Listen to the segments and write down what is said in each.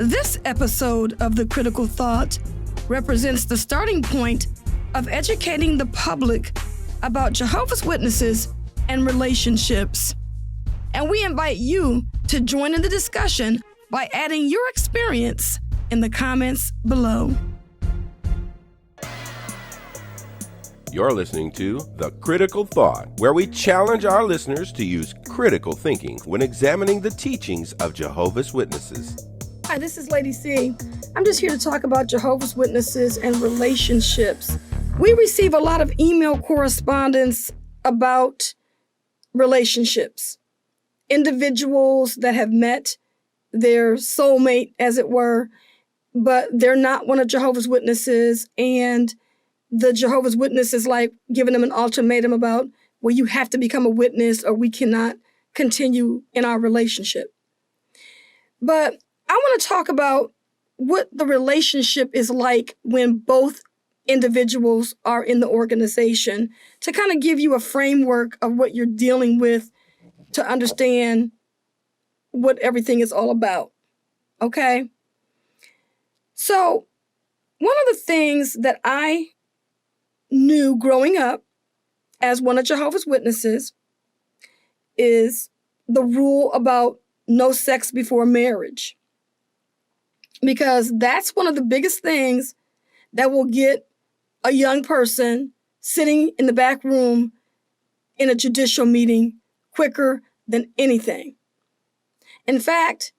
This episode of The Critical Thought represents the starting point of educating the public about Jehovah's Witnesses and relationships. And we invite you to join in the discussion by adding your experience in the comments below. You're listening to The Critical Thought, where we challenge our listeners to use critical thinking when examining the teachings of Jehovah's Witnesses. Hi, this is Lady C. I'm just here to talk about Jehovah's Witnesses and relationships. We receive a lot of email correspondence about relationships. Individuals that have met their soulmate, as it were, but they're not one of Jehovah's Witnesses, and the Jehovah's Witness is like giving them an ultimatum about, well, you have to become a witness or we cannot continue in our relationship. But I want to talk about what the relationship is like when both individuals are in the organization, to kind of give you a framework of what you're dealing with to understand what everything is all about. Okay? So, one of the things that I knew growing up as one of Jehovah's Witnesses is the rule about no sex before marriage. Because that's one of the biggest things that will get a young person sitting in the back room in a judicial meeting quicker than anything. In fact,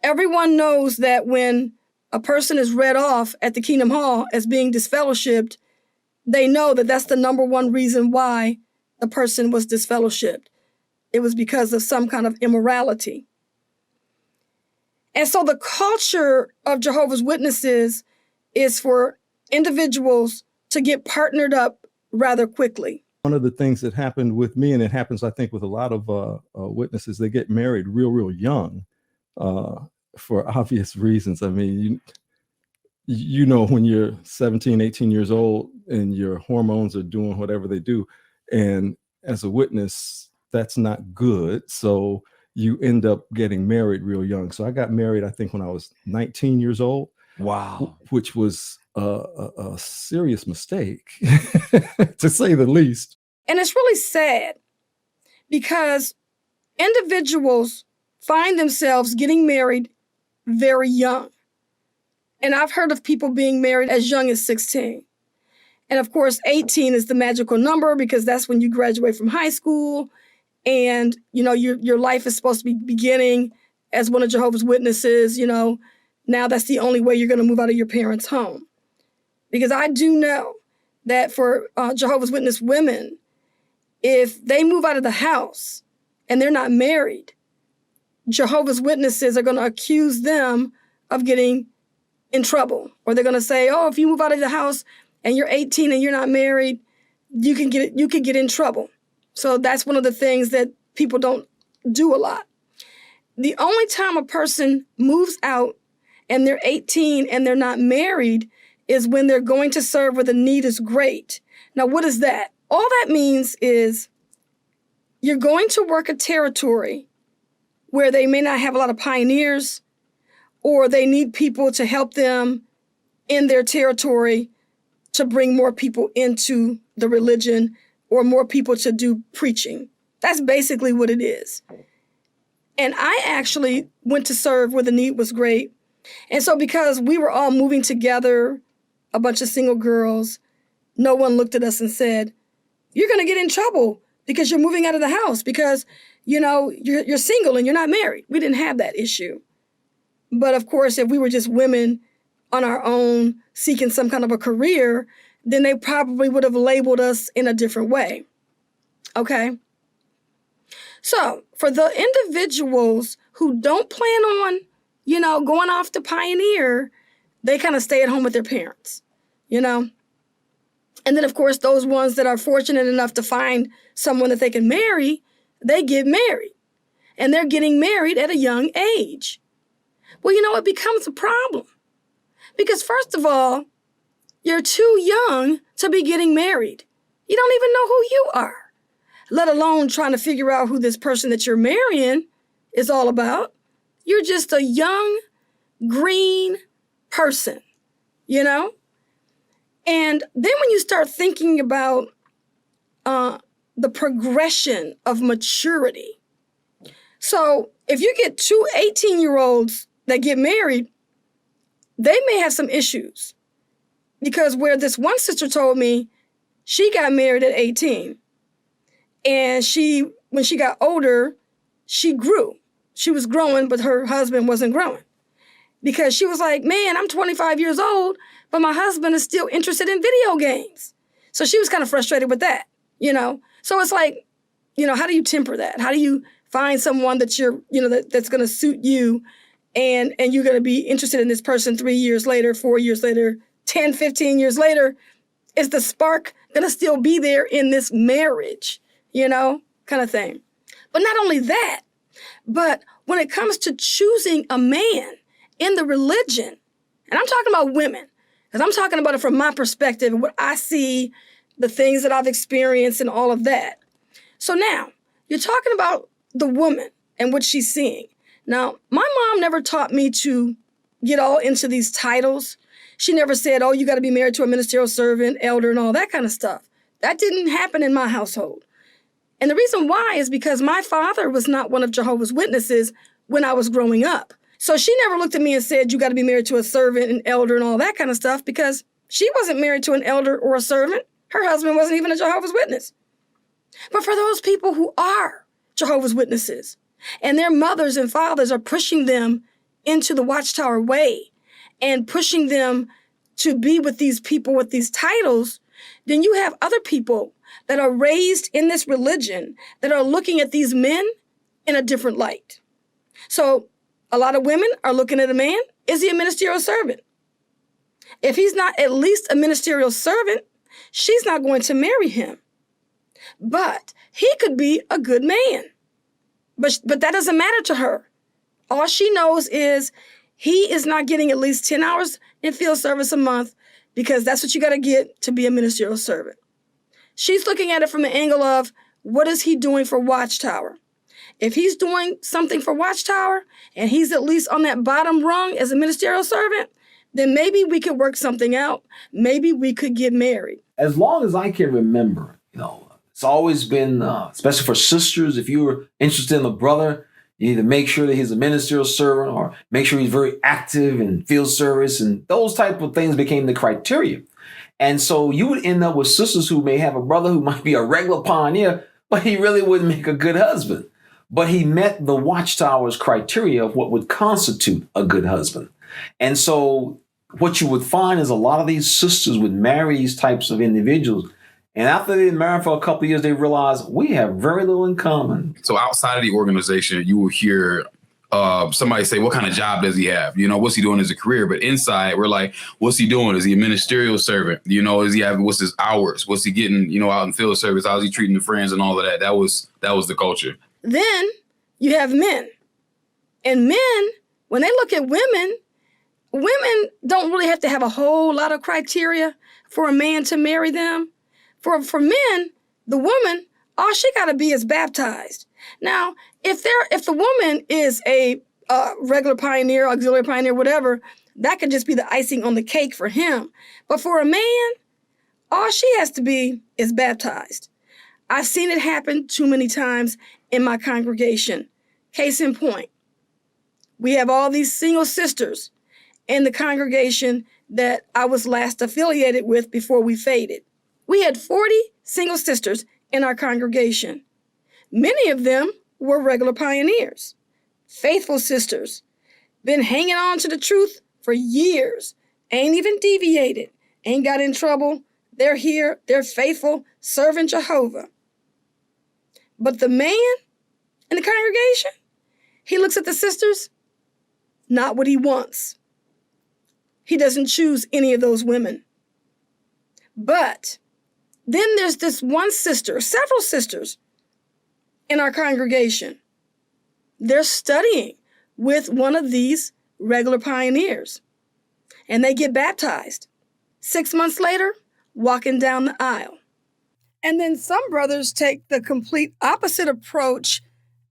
everyone knows that when a person is read off at the Kingdom Hall as being disfellowshipped, they know that that's the number one reason why the person was disfellowshipped. It was because of some kind of immorality. And so the culture of Jehovah's Witnesses is for individuals to get partnered up rather quickly. One of the things that happened with me, and it happens, I think, with a lot of witnesses, they get married real young for obvious reasons. I mean, you know, when you're 17, 18 years old and your hormones are doing whatever they do, and as a witness, that's not good. So you end up getting married real young. So I got married, I think, when I was 19 years old. Wow. Which was a serious mistake, to say the least. And it's really sad because individuals find themselves getting married very young. And I've heard of people being married as young as 16. And of course, 18 is the magical number because that's when you graduate from high school. And, you know, your life is supposed to be beginning as one of Jehovah's Witnesses. You know, now that's the only way you're going to move out of your parents' home. Because I do know that for Jehovah's Witness women, if they move out of the house and they're not married, Jehovah's Witnesses are going to accuse them of getting in trouble. Or they're going to say, oh, if you move out of the house and you're 18 and you're not married, you could get in trouble. So that's one of the things that people don't do a lot. The only time a person moves out and they're 18 and they're not married is when they're going to serve where the need is great. Now, what is that? All that means is you're going to work a territory where they may not have a lot of pioneers, or they need people to help them in their territory to bring more people into the religion or more people to do preaching. That's basically what it is. And I actually went to serve where the need was great. And so because we were all moving together, a bunch of single girls, no one looked at us and said, you're going to get in trouble because you're moving out of the house because, you know, you're single and you're not married. We didn't have that issue. But of course, if we were just women on our own seeking some kind of a career, then they probably would have labeled us in a different way. Okay? So for the individuals who don't plan on, you know, going off to pioneer, they kind of stay at home with their parents, you know? And then, of course, those ones that are fortunate enough to find someone that they can marry, they get married. And they're getting married at a young age. Well, you know, it becomes a problem. Because first of all, you're too young to be getting married. You don't even know who you are, let alone trying to figure out who this person that you're marrying is all about. You're just a young green person, you know? And then when you start thinking about the progression of maturity. So if you get two 18-year-olds that get married, they may have some issues. Because where this one sister told me she got married at 18, and when she got older, she grew. She was growing, but her husband wasn't growing. Because she was like, man, I'm 25 years old, but my husband is still interested in video games. So she was kind of frustrated with that, you know? So it's like, you know, how do you temper that? How do you find someone that that's going to suit you, and you're going to be interested in this person 3 years later, 4 years later, 10, 15 years later? Is the spark going to still be there in this marriage, you know, kind of thing? But not only that, but when it comes to choosing a man in the religion, and I'm talking about women, because I'm talking about it from my perspective and what I see, the things that I've experienced and all of that. So now, you're talking about the woman and what she's seeing. Now, my mom never taught me to get all into these titles. She never said, oh, you got to be married to a ministerial servant, elder, and all that kind of stuff. That didn't happen in my household. And the reason why is because my father was not one of Jehovah's Witnesses when I was growing up. So she never looked at me and said, you got to be married to a servant and elder and all that kind of stuff, because she wasn't married to an elder or a servant. Her husband wasn't even a Jehovah's Witness. But for those people who are Jehovah's Witnesses and their mothers and fathers are pushing them into the Watchtower way and pushing them to be with these people with these titles, then you have other people that are raised in this religion that are looking at these men in a different light. So a lot of women are looking at a man, is he a ministerial servant? If he's not at least a ministerial servant, she's not going to marry him. But he could be a good man. But that doesn't matter to her. All she knows is he is not getting at least 10 hours in field service a month, because that's what you got to get to be a ministerial servant. She's looking at it from an angle of, what is he doing for Watchtower? If he's doing something for Watchtower and he's at least on that bottom rung as a ministerial servant, then maybe we could work something out. Maybe we could get married. As long as I can remember, it's always been, especially for sisters, if you were interested in a brother, you need to make sure that he's a ministerial servant or make sure he's very active in field service, and those type of things became the criteria. And so you would end up with sisters who may have a brother who might be a regular pioneer, but he really wouldn't make a good husband. But he met the Watchtower's criteria of what would constitute a good husband. And so what you would find is a lot of these sisters would marry these types of individuals. And after they've been married for a couple of years, they realize we have very little in common. So outside of the organization, you will hear somebody say, what kind of job does he have? What's he doing as a career? But inside, we're like, what's he doing? Is he a ministerial servant? What's his hours? What's he getting, out in field service? How's he treating the friends and all of that? That was the culture. Then you have men. And men, when they look at women don't really have to have a whole lot of criteria for a man to marry them. For men, the woman, all she got to be is baptized. Now, if the woman is a regular pioneer, auxiliary pioneer, whatever, that could just be the icing on the cake for him. But for a man, all she has to be is baptized. I've seen it happen too many times in my congregation. Case in point, we have all these single sisters in the congregation that I was last affiliated with before we faded. We had 40 single sisters in our congregation. Many of them were regular pioneers, faithful sisters, been hanging on to the truth for years, ain't even deviated, ain't got in trouble. They're here, they're faithful, serving Jehovah. But the man in the congregation, he looks at the sisters, not what he wants. He doesn't choose any of those women. But then there's this one sister, several sisters in our congregation. They're studying with one of these regular pioneers, and they get baptized. 6 months later, walking down the aisle. And then some brothers take the complete opposite approach,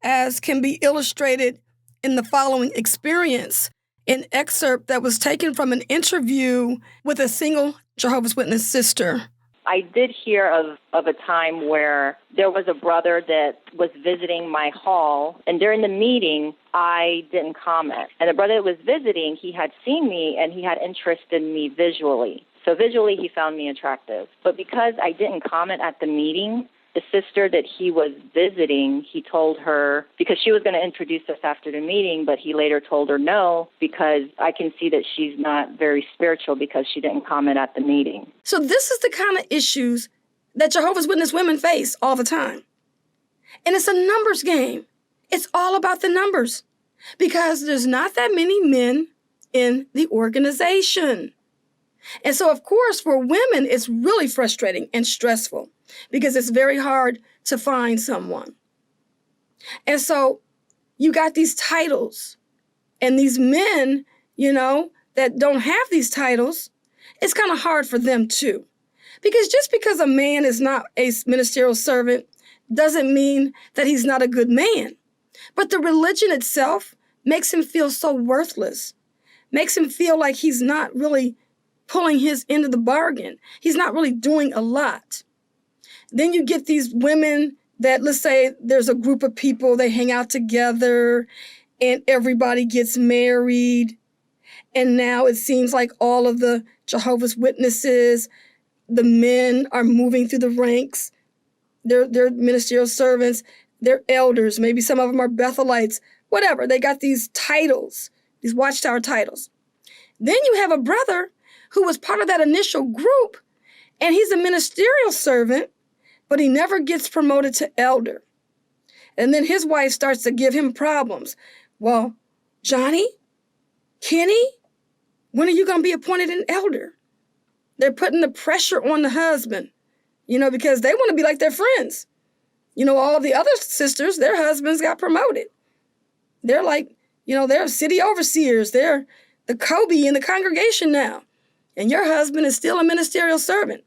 as can be illustrated in the following experience an excerpt that was taken from an interview with a single Jehovah's Witness sister. I did hear of a time where there was a brother that was visiting my hall, and during the meeting, I didn't comment. And the brother that was visiting, he had seen me, and he had interest in me visually. So visually, he found me attractive. But because I didn't comment at the meeting, the sister that he was visiting, he told her, because she was going to introduce us after the meeting, but he later told her no, because I can see that she's not very spiritual because she didn't comment at the meeting. So this is the kind of issues that Jehovah's Witness women face all the time. And it's a numbers game. It's all about the numbers because there's not that many men in the organization. And so, of course, for women, it's really frustrating and stressful because it's very hard to find someone. And so you got these titles and these men, that don't have these titles, it's kind of hard for them too. Because just because a man is not a ministerial servant doesn't mean that he's not a good man. But the religion itself makes him feel so worthless, makes him feel like he's not really pulling his end of the bargain. He's not really doing a lot. Then you get these women that, let's say there's a group of people, they hang out together and everybody gets married. And now it seems like all of the Jehovah's Witnesses, the men are moving through the ranks. They're ministerial servants, they're elders, maybe some of them are Bethelites, whatever. They got these titles, these watchtower titles. Then you have a brother who was part of that initial group, and he's a ministerial servant, but he never gets promoted to elder. And then his wife starts to give him problems. Well, Johnny, Kenny, when are you going to be appointed an elder? They're putting the pressure on the husband, because they want to be like their friends. All the other sisters, their husbands got promoted. They're like, they're city overseers. They're the Kobe in the congregation now. And your husband is still a ministerial servant.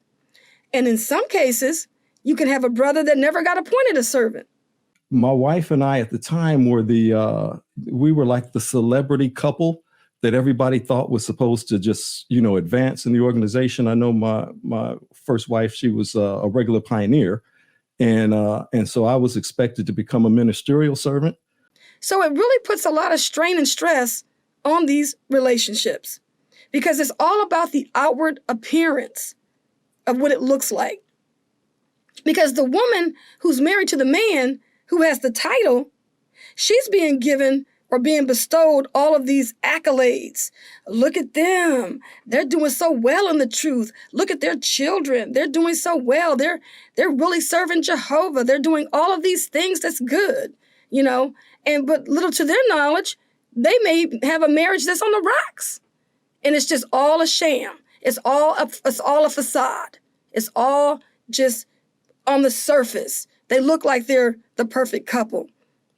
And in some cases, you can have a brother that never got appointed a servant. My wife and I at the time were we were like the celebrity couple that everybody thought was supposed to just, advance in the organization. I know my first wife, she was a regular pioneer. And so I was expected to become a ministerial servant. So it really puts a lot of strain and stress on these relationships because it's all about the outward appearance of what it looks like. Because the woman who's married to the man who has the title, she's being given or being bestowed all of these accolades. Look at them. They're doing so well in the truth. Look at their children. They're doing so well. They're really serving Jehovah. They're doing all of these things that's good, but little to their knowledge, they may have a marriage that's on the rocks. And it's just all a sham. It's all a facade. It's all just on the surface. They look like they're the perfect couple,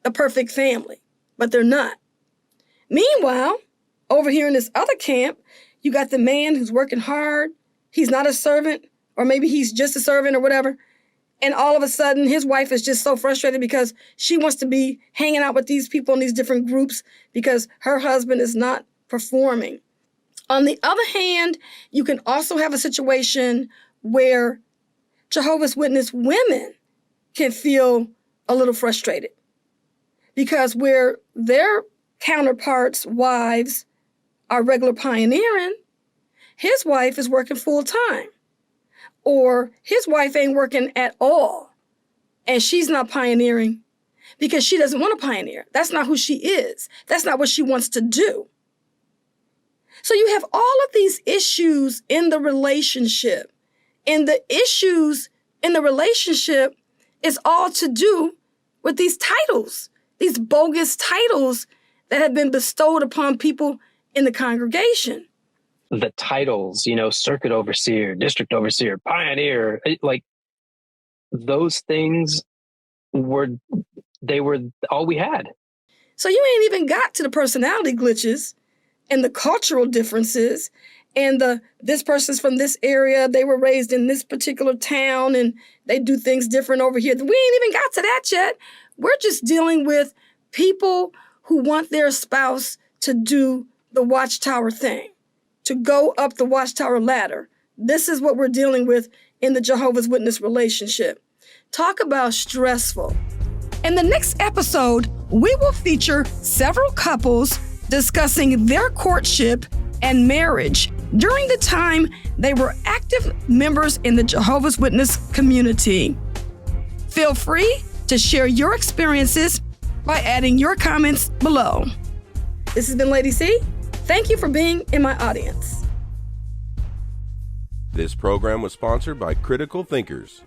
the perfect family, but they're not. Meanwhile, over here in this other camp, you got the man who's working hard. He's not a servant, or maybe he's just a servant or whatever. And all of a sudden, his wife is just so frustrated because she wants to be hanging out with these people in these different groups because her husband is not performing. On the other hand, you can also have a situation where Jehovah's Witness women can feel a little frustrated because where their counterparts' wives are regular pioneering, his wife is working full time. Or his wife ain't working at all and she's not pioneering because she doesn't want to pioneer. That's not who she is. That's not what she wants to do. So you have all of these issues in the relationship. And the issues in the relationship is all to do with these titles, these bogus titles that have been bestowed upon people in the congregation. The titles, circuit overseer, district overseer, pioneer, like those things were all we had. So you ain't even got to the personality glitches and the cultural differences and this person's from this area, they were raised in this particular town and they do things different over here. We ain't even got to that yet. We're just dealing with people who want their spouse to do the watchtower thing, to go up the watchtower ladder. This is what we're dealing with in the Jehovah's Witness relationship. Talk about stressful. In the next episode, we will feature several couples discussing their courtship and marriage during the time they were active members in the Jehovah's Witness community. Feel free to share your experiences by adding your comments below. This has been Lady C. Thank you for being in my audience. This program was sponsored by Critical Thinkers.